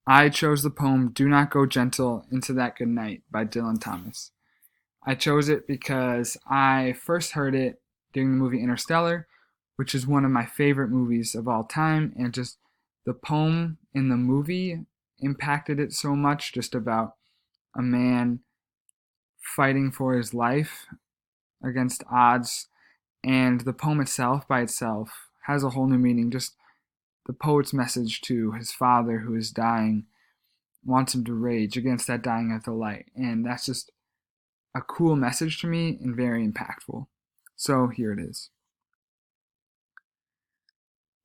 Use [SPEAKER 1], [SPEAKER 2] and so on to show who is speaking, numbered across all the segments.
[SPEAKER 1] I chose the poem Do Not Go Gentle Into That Good Night by Dylan Thomas. I chose it because I first heard it during the movie Interstellar, which is one of my favorite movies of all time, and just the poem in the movie impacted it so much, just about a man fighting for his life against odds. And the poem itself, by itself, has a whole new meaning. Just the poet's message to his father who is dying wants him to rage against that dying of the light. And that's just a cool message to me and very impactful. So here it is.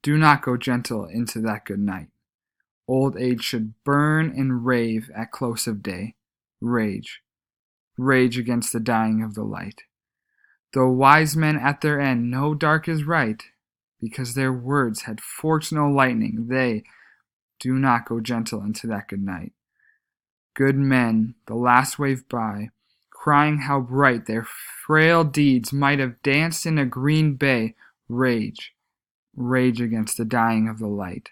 [SPEAKER 1] Do not go gentle into that good night. Old age should burn and rave at close of day. Rage, rage against the dying of the light. Though wise men at their end know dark is right, because their words had forked no lightning, they do not go gentle into that good night. Good men, the last wave by, crying how bright their frail deeds might have danced in a green bay, rage, rage against the dying of the light.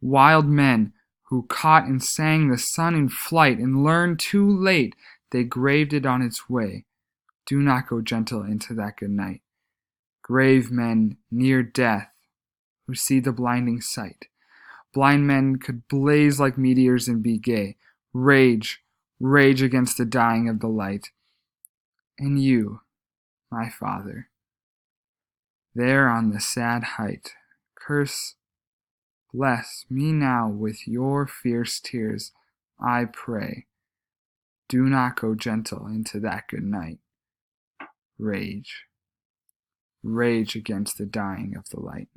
[SPEAKER 1] Wild men, who caught and sang the sun in flight and learned too late they graved it on its way, do not go gentle into that good night. Grave men near death, who see the blinding sight. Blind men could blaze like meteors and be gay. Rage, rage against the dying of the light. And you, my father, there on the sad height, curse, bless me now with your fierce tears, I pray. Do not go gentle into that good night. Rage, rage against the dying of the light.